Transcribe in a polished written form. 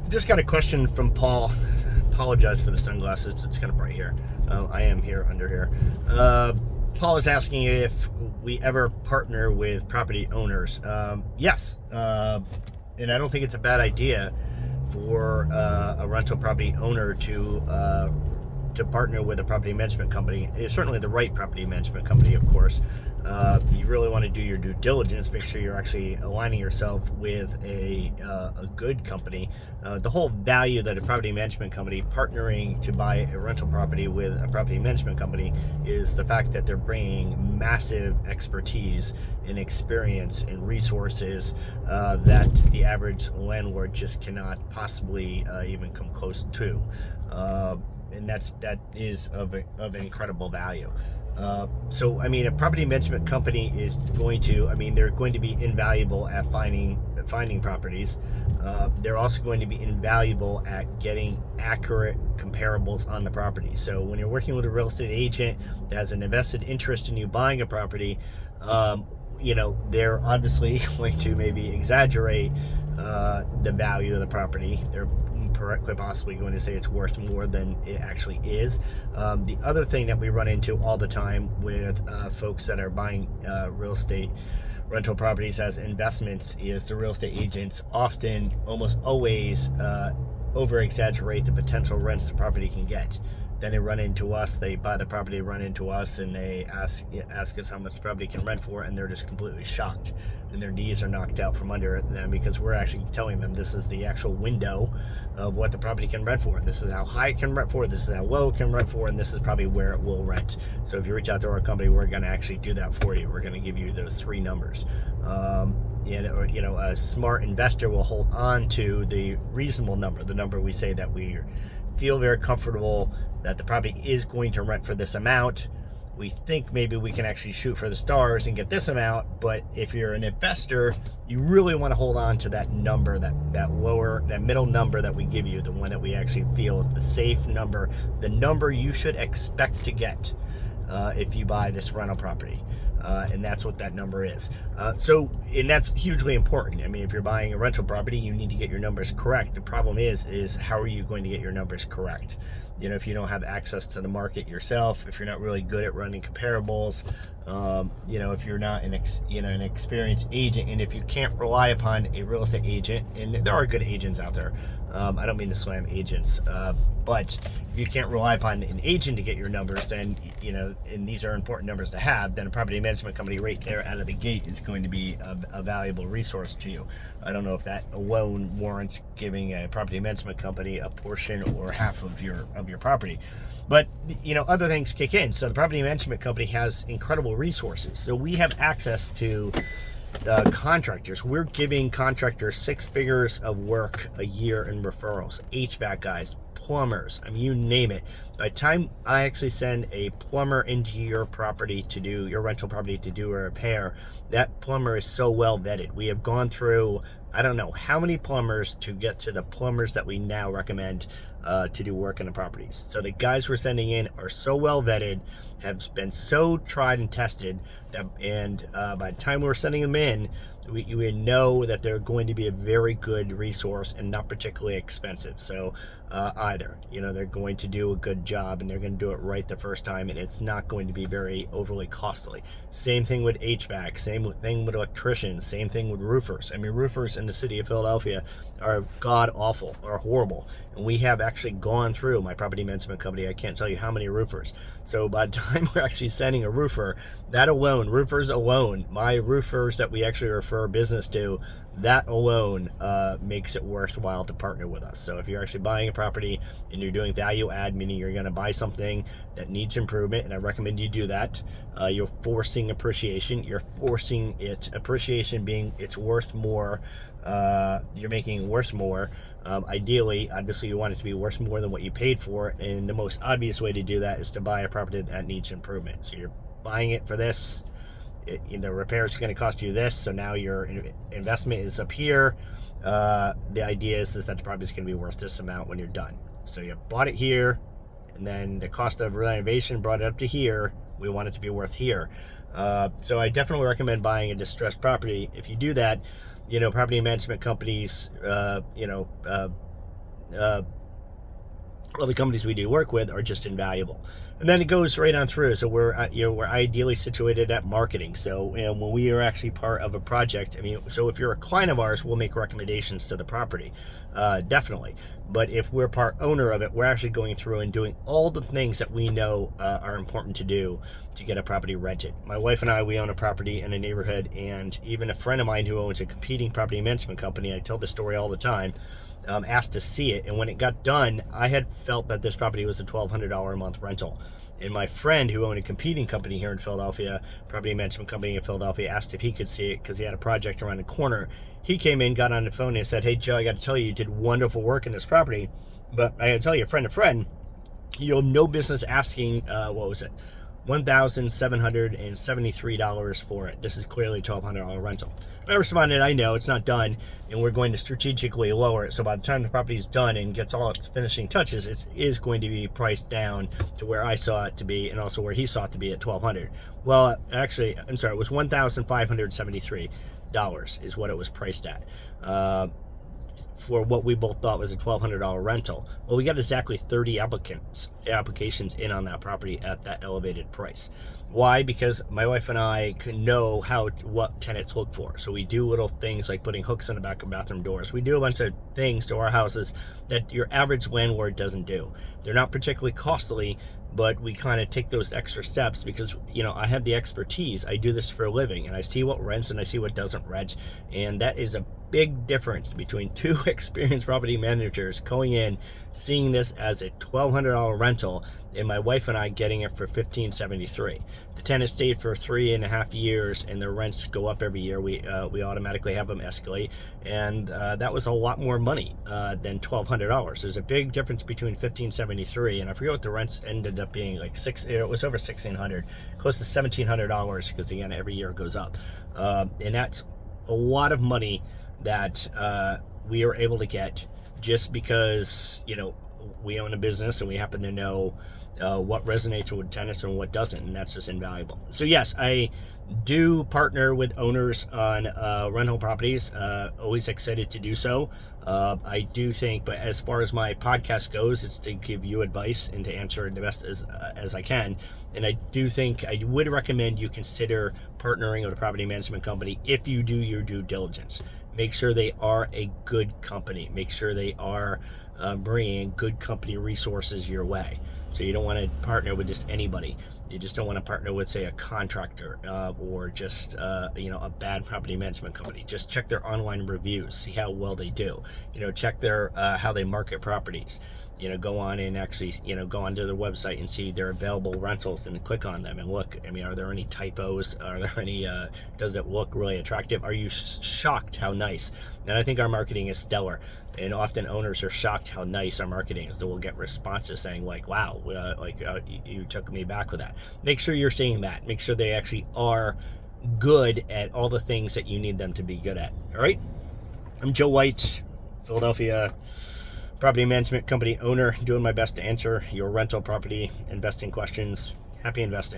Just got a question from Paul. Apologize for the sunglasses. It's kind of bright here. I am here under here. Paul is asking if we ever partner with property owners. Yes. And I don't think it's a bad idea for a rental property owner to partner with a property management company. It's certainly the right property management company, of course. You really want to do your due diligence, make sure you're actually aligning yourself with a good company. The whole value that a property management company partnering to buy a rental property with a property management company is the fact that they're bringing massive expertise and experience and resources that the average landlord just cannot possibly even come close to. And that is of incredible value. So, I mean, a property management company is going to, they're going to be invaluable at finding properties. They're also going to be invaluable at getting accurate comparables on the property. So when you're working with a real estate agent that has an invested interest in you buying a property, they're obviously going to maybe exaggerate the value of the property. They're quite possibly going to say it's worth more than it actually is. The other thing that we run into all the time with folks that are buying real estate rental properties as investments is the real estate agents often, almost always, over exaggerate the potential rents the property can get. Then they run into us, they buy the property, run into us, and they ask us how much the property can rent for, and they're just completely shocked. And their knees are knocked out from under them because we're actually telling them this is the actual window of what the property can rent for. This is how high it can rent for, this is how low it can rent for, and this is probably where it will rent. So if you reach out to our company, we're going to actually do that for you. We're going to give you those three numbers. A smart investor will hold on to the reasonable number, the number we say that we feel very comfortable that the property is going to rent for this amount. We think maybe we can actually shoot for the stars and get this amount, but if you're an investor, you really want to hold on to that number, that middle number that we give you, the one that we actually feel is the safe number, the number you should expect to get if you buy this rental property. And that's what that number is. And that's hugely important. If you're buying a rental property, you need to get your numbers correct. The problem is how are you going to get your numbers correct? If you don't have access to the market yourself, if you're not really good at running comparables, if you're not an experienced agent, and if you can't rely upon a real estate agent, and there are good agents out there. I don't mean to slam agents, but if you can't rely upon an agent to get your numbers, then, and these are important numbers to have, then a property management company right there out of the gate is going to be a valuable resource to you. I don't know if that alone warrants giving a property management company a portion or half of your property. But, other things kick in. So the property management company has incredible resources. So we have access to contractors. We're giving contractors 6 figures of work a year in referrals. HVAC guys, plumbers, you name it. By the time I actually send a plumber into your property to do your rental property to do a repair, that plumber is so well vetted. We have gone through, I don't know how many plumbers to get to the plumbers that we now recommend to do work in the properties. So the guys we're sending in are so well vetted, have been so tried and tested that, and by the time we're sending them in, we know that they're going to be a very good resource and not particularly expensive. So either, they're going to do a good job and they're going to do it right the first time, and it's not going to be very overly costly. Same thing with HVAC, same thing with electricians, same thing with roofers. Roofers in the city of Philadelphia are god awful, are horrible. And we have actually gone through my property management company. I can't tell you how many roofers. So by the time we're actually sending a roofer, that alone, roofers alone, my roofers that we actually refer business to, that alone makes it worthwhile to partner with us. So if you're actually buying a property and you're doing value add, meaning you're going to buy something that needs improvement, and I recommend you do that, you're forcing appreciation. You're forcing it, appreciation being it's worth more. You're making it worth more. Ideally, obviously, you want it to be worth more than what you paid for, and the most obvious way to do that is to buy a property that needs improvement. So you're buying it for this. The repairs are going to cost you this, so now your investment is up here. The idea is that the property is going to be worth this amount when you're done. So you bought it here, and then the cost of renovation brought it up to here. We want it to be worth here. So I definitely recommend buying a distressed property. If you do that, property management companies, all the companies we do work with are just invaluable. And then it goes right on through. So we're ideally situated at marketing. So when we are actually part of a project, so if you're a client of ours, we'll make recommendations to the property, definitely. But if we're part owner of it, we're actually going through and doing all the things that we know are important to do to get a property rented. My wife and I, we own a property in a neighborhood, and even a friend of mine who owns a competing property management company, I tell the story all the time, asked to see it, and when it got done, I had felt that this property was a $1,200 a month rental. And my friend who owned a competing company here in Philadelphia, property management company in Philadelphia, asked if he could see it because he had a project around the corner. He came in, got on the phone, and said, "Hey Joe, I got to tell you did wonderful work in this property, but I got to tell you, friend to friend, you have no business asking, what was it, $1,773 for it. This is clearly a $1,200 rental." I responded, "I know, it's not done, and we're going to strategically lower it. So by the time the property is done and gets all its finishing touches, it is going to be priced down to where I saw it to be, and also where he saw it to be at $1,200. Well, actually, I'm sorry, it was $1,573 is what it was priced at. For what we both thought was a $1,200 rental. Well, we got exactly 30 applications in on that property at that elevated price. Why? Because my wife and I know what tenants look for. So we do little things like putting hooks on the back of bathroom doors. We do a bunch of things to our houses that your average landlord doesn't do. They're not particularly costly, but we kind of take those extra steps because, I have the expertise. I do this for a living, and I see what rents and I see what doesn't rent. And that is a big difference between two experienced property managers going in, seeing this as a $1,200 rental, and my wife and I getting it for $1,573. The tenant stayed for 3.5 years, and their rents go up every year. We automatically have them escalate, and that was a lot more money than $1,200. There's a big difference between $1,573, and I forget what the rents ended up being, like it was over $1,600, close to $1,700, because again, every year it goes up, and that's a lot of money that we are able to get just because we own a business and we happen to know what resonates with tenants and what doesn't, and that's just invaluable. So yes, I do partner with owners on rental properties. Always excited to do so. I do think, but as far as my podcast goes, it's to give you advice and to answer the best as I can. And I do think I would recommend you consider partnering with a property management company if you do your due diligence. Make sure they are a good company. Make sure they are bringing good company resources your way. So you don't want to partner with just anybody. You just don't want to partner with, say, a contractor or just a bad property management company. Just check their online reviews, see how well they do. Check their how they market properties. Go on and actually, go onto their website and see their available rentals and click on them and look. Are there any typos? Are there any, does it look really attractive? Are you shocked how nice? And I think our marketing is stellar. And often owners are shocked how nice our marketing is. So we'll get responses saying like, "Wow, you took me back with that." Make sure you're seeing that. Make sure they actually are good at all the things that you need them to be good at. All right. I'm Joe White, Philadelphia property management company owner, doing my best to answer your rental property investing questions. Happy investing.